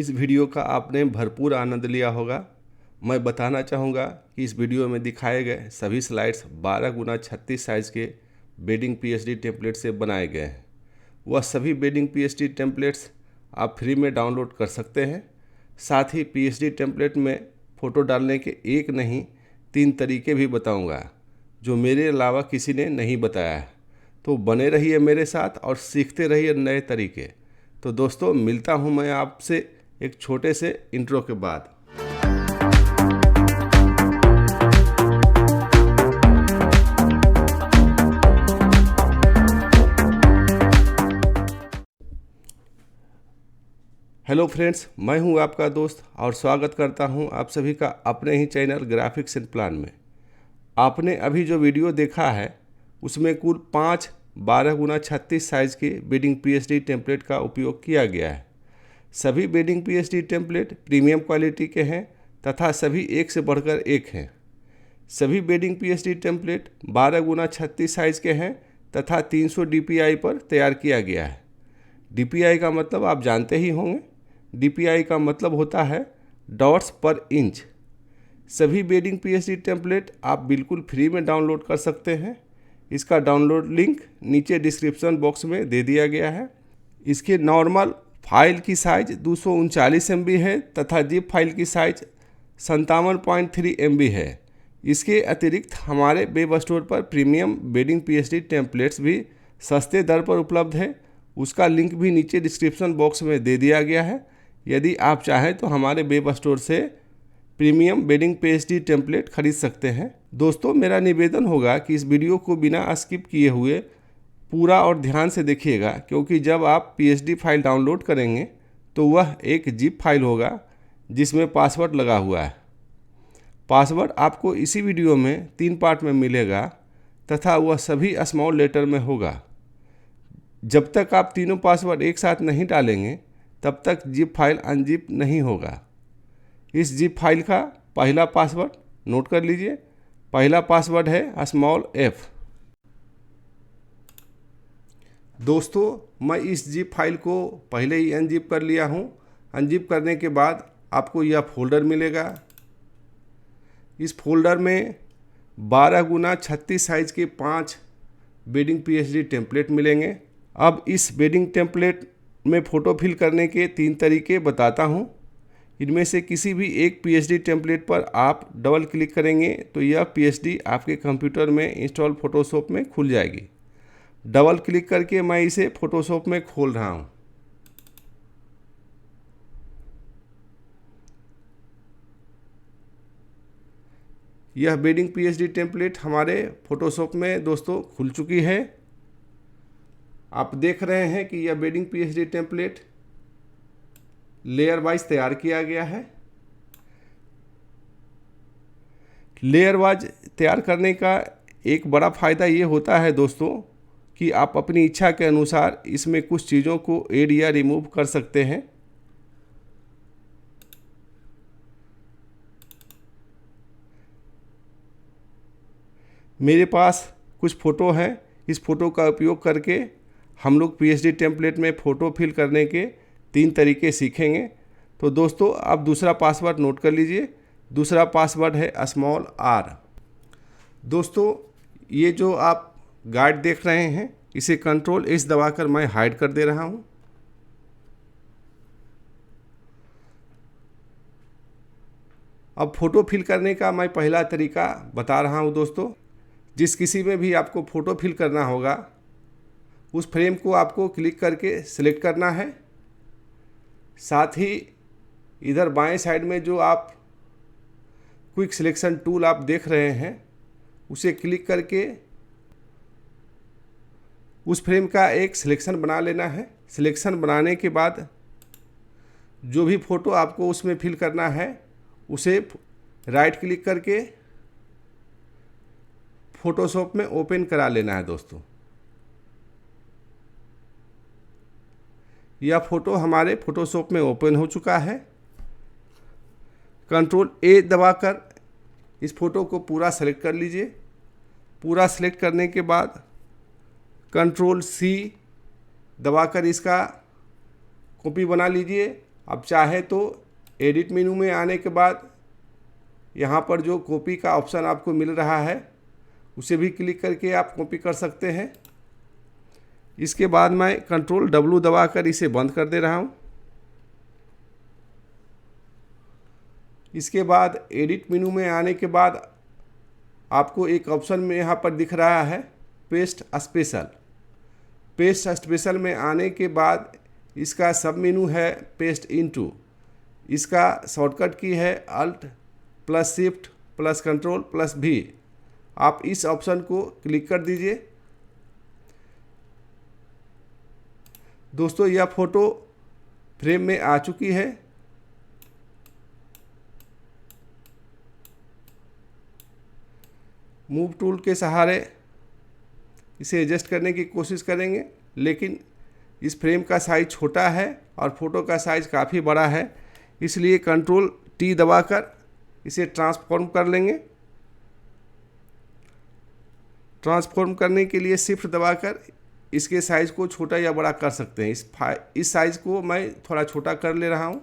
इस वीडियो का आपने भरपूर आनंद लिया होगा। मैं बताना चाहूँगा कि इस वीडियो में दिखाए गए सभी स्लाइड्स 12x36 साइज़ के बेडिंग पीएचडी टेम्पलेट से बनाए गए हैं। वह सभी बेडिंग पीएचडी टेम्पलेट्स आप फ्री में डाउनलोड कर सकते हैं। साथ ही पीएचडी टेम्पलेट में फ़ोटो डालने के एक नहीं 3 तरीके भी बताऊंगा, जो मेरे अलावा किसी ने नहीं बताया है। तो बने रहिए मेरे साथ और सीखते रहिए नए तरीके। तो दोस्तों, मिलता हूं मैं आपसे एक छोटे से इंट्रो के बाद। हेलो फ्रेंड्स, मैं हूं आपका दोस्त और स्वागत करता हूं आप सभी का अपने ही चैनल ग्राफिक्स एंड प्लान में। आपने अभी जो वीडियो देखा है उसमें कुल 5 12x36 साइज़ के बेडिंग पीएचडी टेम्पलेट का उपयोग किया गया है। सभी wedding PhD template premium quality के हैं तथा सभी एक से बढ़कर एक हैं। सभी wedding PhD template 12x36 size के हैं तथा 300 DPI पर तैयार किया गया है। DPI का मतलब आप जानते ही होंगे। DPI का मतलब होता है डॉट्स पर इंच। सभी बेडिंग पीएचडी टेम्पलेट आप बिल्कुल फ्री में डाउनलोड कर सकते हैं। इसका डाउनलोड लिंक नीचे डिस्क्रिप्शन बॉक्स में दे दिया गया है। इसके नॉर्मल फाइल की साइज 239 MB है तथा जिप फाइल की साइज 57.3 MB है। इसके अतिरिक्त हमारे वेब स्टोर पर प्रीमियम बेडिंग पीएचडी टेम्पलेट्स भी सस्ते दर पर उपलब्ध है। उसका लिंक भी नीचे डिस्क्रिप्शन बॉक्स में दे दिया गया है। यदि आप चाहें तो हमारे वेब स्टोर से प्रीमियम बेडिंग पीएचडी टेम्पलेट खरीद सकते हैं। दोस्तों, मेरा निवेदन होगा कि इस वीडियो को बिना स्किप किए हुए पूरा और ध्यान से देखिएगा, क्योंकि जब आप पीएचडी फाइल डाउनलोड करेंगे तो वह एक जिप फाइल होगा जिसमें पासवर्ड लगा हुआ है। पासवर्ड आपको इसी वीडियो में 3 पार्ट में मिलेगा तथा वह सभी स्मॉल लेटर में होगा। जब तक आप तीनों पासवर्ड एक साथ नहीं डालेंगे तब तक जिप फाइल अनजिप नहीं होगा। इस जिप फाइल का पहला पासवर्ड नोट कर लीजिए। पहला पासवर्ड है स्मॉल f। दोस्तों, मैं इस जिप फाइल को पहले ही अनजिप कर लिया हूँ। अनजिप करने के बाद आपको यह फोल्डर मिलेगा। इस फोल्डर में 12x36 साइज़ के 5 बेडिंग पीएचडी टेम्पलेट मिलेंगे। अब इस बेडिंग टेम्पलेट में फ़ोटो फिल करने के 3 तरीके बताता हूँ। इनमें से किसी भी एक पीएचडी टेम्पलेट पर आप डबल क्लिक करेंगे तो यह पीएचडी आपके कंप्यूटर में इंस्टॉल फोटोशॉप में खुल जाएगी। डबल क्लिक करके मैं इसे फोटोशॉप में खोल रहा हूँ। यह बेडिंग पीएचडी टेम्पलेट हमारे फोटोशॉप में दोस्तों खुल चुकी है। आप देख रहे हैं कि यह wedding PhD template layer wise तैयार किया गया है। लेयर वाइज तैयार करने का एक बड़ा फ़ायदा ये होता है दोस्तों कि आप अपनी इच्छा के अनुसार इसमें कुछ चीज़ों को ऐड या रिमूव कर सकते हैं। मेरे पास कुछ फ़ोटो हैं। इस फ़ोटो का उपयोग करके हम लोग पीएचडी टेम्पलेट में फ़ोटो फिल करने के 3 तरीके सीखेंगे। तो दोस्तों, आप दूसरा पासवर्ड नोट कर लीजिए। दूसरा पासवर्ड है स्मॉल r। दोस्तों, ये जो आप गाइड देख रहे हैं इसे Ctrl+S दबाकर मैं हाइड कर दे रहा हूँ। अब फ़ोटो फिल करने का मैं पहला तरीका बता रहा हूँ दोस्तों। जिस किसी में भी आपको फ़ोटो फिल करना होगा उस फ्रेम को आपको क्लिक करके सिलेक्ट करना है। साथ ही इधर बाएं साइड में जो आप क्विक सिलेक्शन टूल आप देख रहे हैं उसे क्लिक करके उस फ्रेम का एक सिलेक्शन बना लेना है। सिलेक्शन बनाने के बाद जो भी फ़ोटो आपको उसमें फिल करना है उसे राइट क्लिक करके फ़ोटोशॉप में ओपन करा लेना है। दोस्तों, यह फ़ोटो हमारे फ़ोटोशॉप में ओपन हो चुका है। Ctrl+A दबाकर इस फ़ोटो को पूरा सेलेक्ट कर लीजिए। पूरा सेलेक्ट करने के बाद Ctrl+C दबाकर इसका कॉपी बना लीजिए अब चाहे तो एडिट मेनू में आने के बाद यहाँ पर जो कॉपी का ऑप्शन आपको मिल रहा है उसे भी क्लिक करके आप कॉपी कर सकते हैं। इसके बाद मैं कंट्रोल W दबाकर इसे बंद कर दे रहा हूँ। इसके बाद एडिट मेनू में आने के बाद आपको एक ऑप्शन में यहाँ पर दिख रहा है पेस्ट स्पेशल। पेस्ट स्पेशल में आने के बाद इसका सब मेनू है पेस्ट इनटू। इसका शॉर्टकट की है alt plus shift plus control plus V। आप इस ऑप्शन को क्लिक कर दीजिए। दोस्तों यह फ़ोटो फ्रेम में आ चुकी है। मूव टूल के सहारे इसे एडजस्ट करने की कोशिश करेंगे, लेकिन इस फ्रेम का साइज़ छोटा है और फोटो का साइज़ काफ़ी बड़ा है, इसलिए कंट्रोल T दबाकर इसे ट्रांसफॉर्म कर लेंगे। ट्रांसफॉर्म करने के लिए शिफ्ट दबाकर इसके साइज़ को छोटा या बड़ा कर सकते हैं। इस साइज़ को मैं थोड़ा छोटा कर ले रहा हूँ।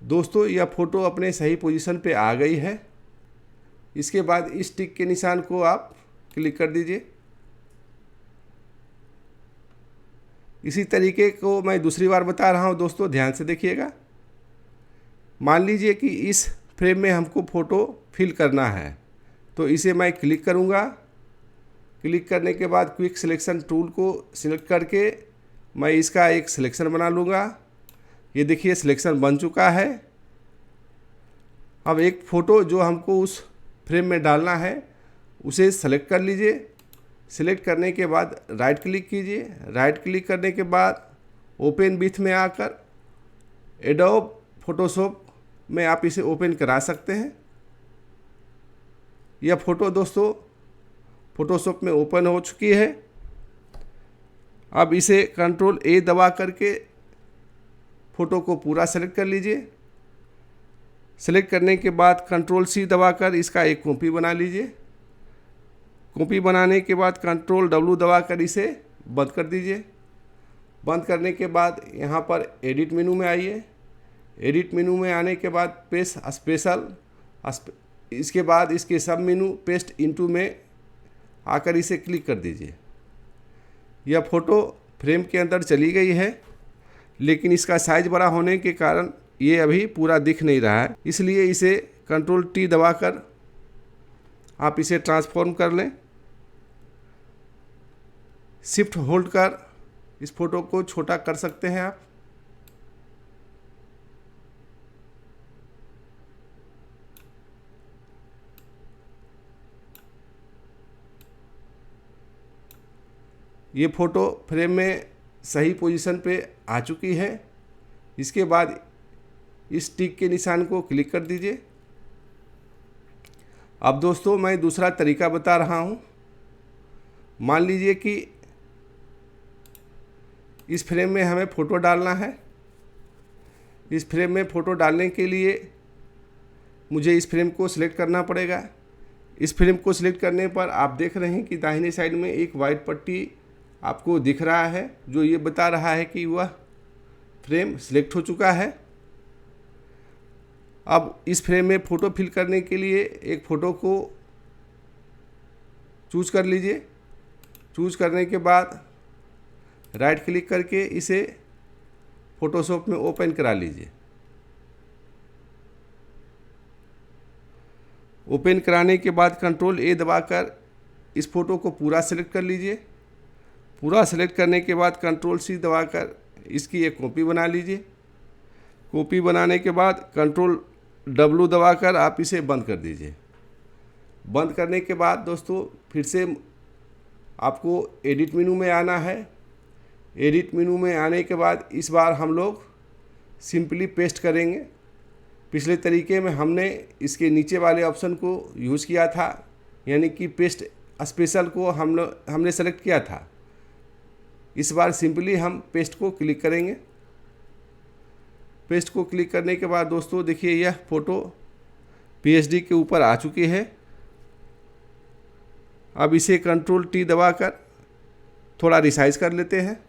दोस्तों यह फ़ोटो अपने सही पोजीशन पे आ गई है। इसके बाद इस टिक के निशान को आप क्लिक कर दीजिए। इसी तरीके को मैं दूसरी बार बता रहा हूँ दोस्तों, ध्यान से देखिएगा। मान लीजिए कि इस फ्रेम में हमको फ़ोटो फिल करना है, तो इसे मैं क्लिक करूँगा। क्लिक करने के बाद क्विक सिलेक्शन टूल को सिलेक्ट करके मैं इसका एक सिलेक्शन बना लूँगा। ये देखिए सिलेक्शन बन चुका है। अब एक फ़ोटो जो हमको उस फ्रेम में डालना है उसे सेलेक्ट कर लीजिए। सेलेक्ट करने के बाद राइट क्लिक कीजिए। राइट क्लिक करने के बाद ओपन विथ में आकर एडोब फोटोशॉप में आप इसे ओपन करा सकते हैं। यह फ़ोटो दोस्तों फोटोशॉप में ओपन हो चुकी है। अब इसे कंट्रोल A दबा करके फ़ोटो को पूरा सेलेक्ट कर लीजिए। सेलेक्ट करने के बाद कंट्रोल C दबाकर इसका एक कॉपी बना लीजिए। कॉपी बनाने के बाद कंट्रोल W दबाकर इसे बंद कर दीजिए। बंद करने के बाद यहाँ पर एडिट मेनू में आइए। एडिट मेनू में आने के बाद पेस्ट स्पेशल, इसके बाद इसके सब मेनू पेस्ट इनटू में आकर इसे क्लिक कर दीजिए। यह फ़ोटो फ्रेम के अंदर चली गई है, लेकिन इसका साइज़ बड़ा होने के कारण ये अभी पूरा दिख नहीं रहा है, इसलिए इसे कंट्रोल T दबाकर आप इसे ट्रांसफॉर्म कर लें। शिफ्ट होल्ड कर इस फ़ोटो को छोटा कर सकते हैं आप। ये फ़ोटो फ्रेम में सही पोजीशन पे आ चुकी है। इसके बाद इस टिक के निशान को क्लिक कर दीजिए। अब दोस्तों मैं दूसरा तरीका बता रहा हूँ। मान लीजिए कि इस फ्रेम में हमें फ़ोटो डालना है। इस फ्रेम में फ़ोटो डालने के लिए मुझे इस फ्रेम को सिलेक्ट करना पड़ेगा। इस फ्रेम को सिलेक्ट करने पर आप देख रहे हैं कि दाहिने साइड में एक वाइट पट्टी आपको दिख रहा है, जो ये बता रहा है कि वह फ्रेम सिलेक्ट हो चुका है। अब इस फ्रेम में फ़ोटो फिल करने के लिए एक फ़ोटो को चूज कर लीजिए। चूज करने के बाद राइट क्लिक करके इसे फ़ोटोशॉप में ओपन करा लीजिए। ओपन कराने के बाद कंट्रोल A दबाकर इस फ़ोटो को पूरा सेलेक्ट कर लीजिए। पूरा सेलेक्ट करने के बाद कंट्रोल C दबाकर इसकी एक कॉपी बना लीजिए। कॉपी बनाने के बाद कंट्रोल W दबाकर आप इसे बंद कर दीजिए। बंद करने के बाद दोस्तों फिर से आपको एडिट मेनू में आना है। एडिट मेनू में आने के बाद इस बार हम लोग सिंपली पेस्ट करेंगे। पिछले तरीके में हमने इसके नीचे वाले ऑप्शन को यूज़ किया था, यानी कि पेस्ट स्पेशल को हमने सेलेक्ट किया था। इस बार सिंपली हम पेस्ट को क्लिक करेंगे। पेस्ट को क्लिक करने के बाद दोस्तों देखिए यह फ़ोटो PSD के ऊपर आ चुकी है। अब इसे कंट्रोल T दबाकर थोड़ा रिसाइज कर लेते हैं।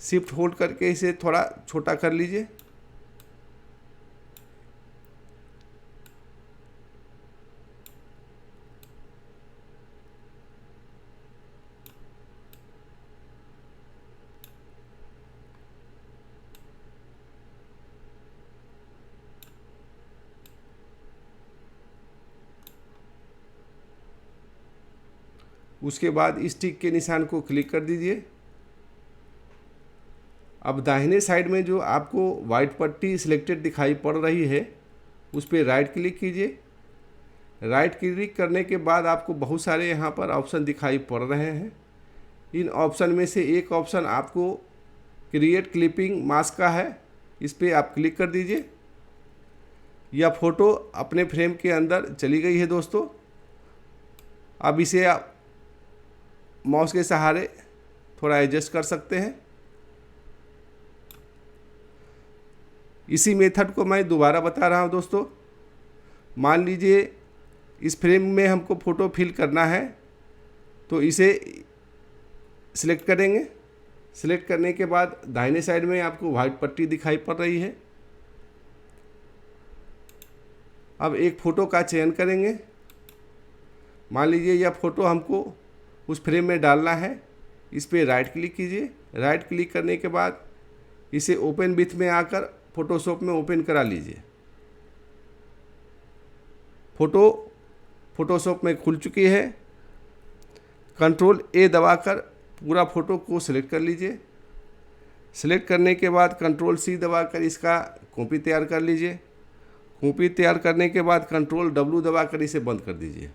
शिफ्ट होल्ड करके इसे थोड़ा छोटा कर लीजिए। उसके बाद इस टिक के निशान को क्लिक कर दीजिए। अब दाहिने साइड में जो आपको वाइट पट्टी सिलेक्टेड दिखाई पड़ रही है उस पर राइट क्लिक कीजिए। राइट क्लिक करने के बाद आपको बहुत सारे यहाँ पर ऑप्शन दिखाई पड़ रहे हैं। इन ऑप्शन में से एक ऑप्शन आपको क्रिएट क्लिपिंग मास्क का है, इस पर आप क्लिक कर दीजिए। यह फ़ोटो अपने फ्रेम के अंदर चली गई है दोस्तों। अब इसे आप माउस के सहारे थोड़ा एडजस्ट कर सकते हैं। इसी मेथड को मैं दोबारा बता रहा हूं दोस्तों। मान लीजिए इस फ्रेम में हमको फ़ोटो फिल करना है, तो इसे सिलेक्ट करेंगे। सिलेक्ट करने के बाद दाहिने साइड में आपको वाइट पट्टी दिखाई पड़ रही है। अब एक फ़ोटो का चयन करेंगे। मान लीजिए यह फ़ोटो हमको उस फ्रेम में डालना है। इस पर राइट क्लिक कीजिए। राइट क्लिक करने के बाद इसे ओपन विथ में आकर फ़ोटोशॉप में ओपन करा लीजिए। फ़ोटोशॉप में खुल चुकी है। कंट्रोल A दबाकर पूरा फ़ोटो को सिलेक्ट कर लीजिए। सिलेक्ट करने के बाद कंट्रोल C दबाकर इसका कॉपी तैयार कर लीजिए। कॉपी तैयार करने के बाद कंट्रोल W दबाकर इसे बंद कर दीजिए।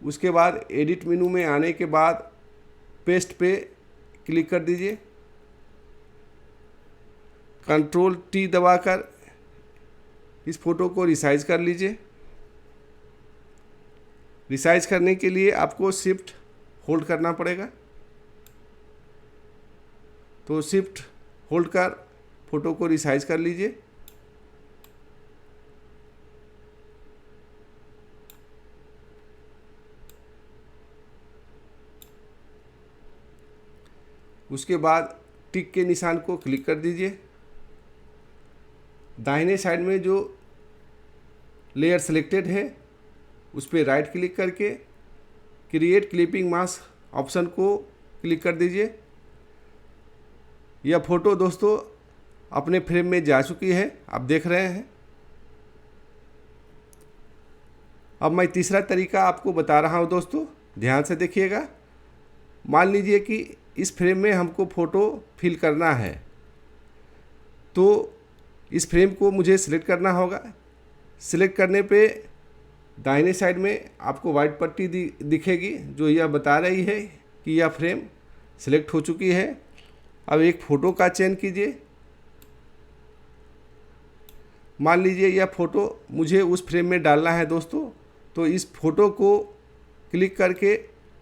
उसके बाद एडिट मेनू में आने के बाद पेस्ट पे क्लिक कर दीजिए। कंट्रोल T दबाकर इस फ़ोटो को रिसाइज कर लीजिए। रिसाइज करने के लिए आपको शिफ्ट होल्ड करना पड़ेगा, तो शिफ्ट होल्ड कर फ़ोटो को रिसाइज कर लीजिए। उसके बाद टिक के निशान को क्लिक कर दीजिए। दाहिने साइड में जो लेयर सेलेक्टेड है उस पर राइट क्लिक करके क्रिएट क्लिपिंग मास्क ऑप्शन को क्लिक कर दीजिए। यह फ़ोटो दोस्तों अपने फ्रेम में जा चुकी है, आप देख रहे हैं। अब मैं तीसरा तरीका आपको बता रहा हूं दोस्तों, ध्यान से देखिएगा। मान लीजिए कि इस फ्रेम में हमको फ़ोटो फिल करना है, तो इस फ्रेम को मुझे सिलेक्ट करना होगा। सिलेक्ट करने पे दाहिने साइड में आपको वाइट पट्टी दिखेगी जो यह बता रही है कि यह फ्रेम सिलेक्ट हो चुकी है। अब एक फ़ोटो का चयन कीजिए। मान लीजिए यह फ़ोटो मुझे उस फ्रेम में डालना है दोस्तों, तो इस फ़ोटो को क्लिक करके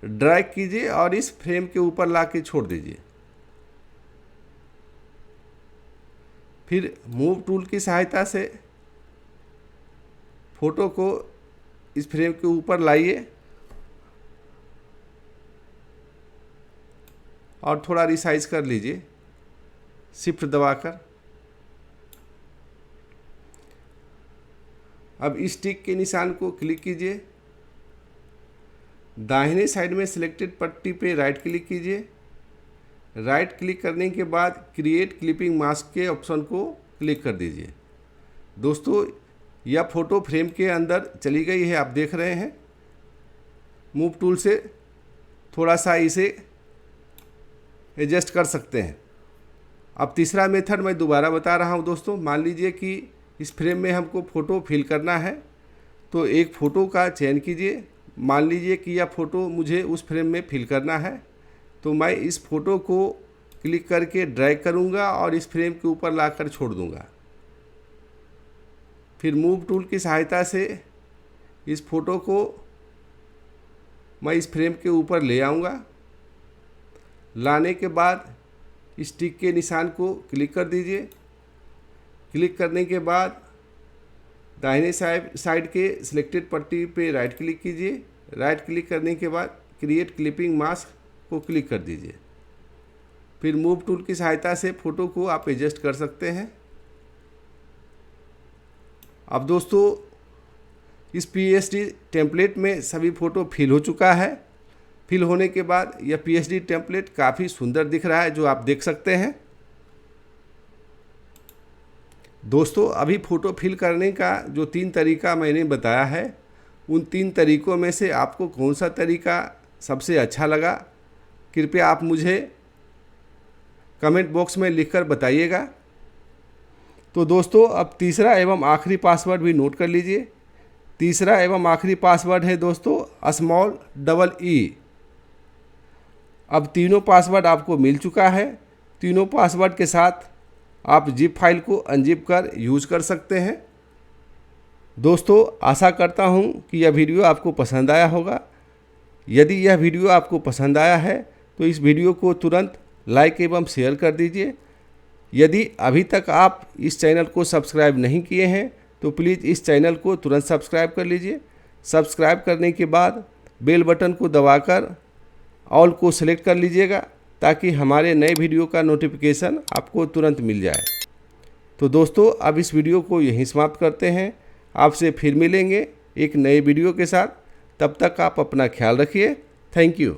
ड्रैग कीजिए और इस फ्रेम के ऊपर ला के छोड़ दीजिए। फिर मूव टूल की सहायता से फ़ोटो को इस फ्रेम के ऊपर लाइए और थोड़ा रिसाइज कर लीजिए शिफ्ट दबाकर। अब इस टिक के निशान को क्लिक कीजिए। दाहिने साइड में सिलेक्टेड पट्टी पे राइट क्लिक कीजिए। राइट क्लिक करने के बाद क्रिएट क्लिपिंग मास्क के ऑप्शन को क्लिक कर दीजिए। दोस्तों यह फ़ोटो फ्रेम के अंदर चली गई है, आप देख रहे हैं। मूव टूल से थोड़ा सा इसे एडजस्ट कर सकते हैं। अब तीसरा मेथड मैं दोबारा बता रहा हूं दोस्तों। मान लीजिए कि इस फ्रेम में हमको फ़ोटो फिल करना है, तो एक फ़ोटो का चयन कीजिए। मान लीजिए कि यह फ़ोटो मुझे उस फ्रेम में फिल करना है, तो मैं इस फ़ोटो को क्लिक करके ड्रैग करूँगा और इस फ्रेम के ऊपर लाकर छोड़ दूँगा। फिर मूव टूल की सहायता से इस फोटो को मैं इस फ्रेम के ऊपर ले आऊँगा। लाने के बाद इस टिक के निशान को क्लिक कर दीजिए। क्लिक करने के बाद दाहिने साइड के सिलेक्टेड पट्टी पे राइट क्लिक कीजिए। राइट क्लिक करने के बाद क्रिएट क्लिपिंग मास्क को क्लिक कर दीजिए। फिर मूव टूल की सहायता से फ़ोटो को आप एडजस्ट कर सकते हैं। अब दोस्तों इस PSD टेम्पलेट में सभी फ़ोटो फिल हो चुका है। फिल होने के बाद यह PSD टेम्पलेट काफ़ी सुंदर दिख रहा है, जो आप देख सकते हैं। दोस्तों अभी फ़ोटो फिल करने का जो 3 तरीका मैंने बताया है, उन 3 तरीक़ों में से आपको कौन सा तरीका सबसे अच्छा लगा, कृपया आप मुझे कमेंट बॉक्स में लिखकर बताइएगा। तो दोस्तों अब तीसरा एवं आखिरी पासवर्ड भी नोट कर लीजिए। तीसरा एवं आखिरी पासवर्ड है दोस्तों SMALL EE। अब तीनों पासवर्ड आपको मिल चुका है। तीनों पासवर्ड के साथ आप जिप फाइल को अनजिप कर यूज़ कर सकते हैं। दोस्तों आशा करता हूं कि यह वीडियो आपको पसंद आया होगा। यदि यह वीडियो आपको पसंद आया है तो इस वीडियो को तुरंत लाइक एवं शेयर कर दीजिए। यदि अभी तक आप इस चैनल को सब्सक्राइब नहीं किए हैं तो प्लीज़ इस चैनल को तुरंत सब्सक्राइब कर लीजिए। सब्सक्राइब करने के बाद बेल बटन को दबाकर ऑल को सिलेक्ट कर लीजिएगा, ताकि हमारे नए वीडियो का नोटिफिकेशन आपको तुरंत मिल जाए। तो दोस्तों अब इस वीडियो को यहीं समाप्त करते हैं। आपसे फिर मिलेंगे एक नए वीडियो के साथ। तब तक आप अपना ख्याल रखिए। Thank you.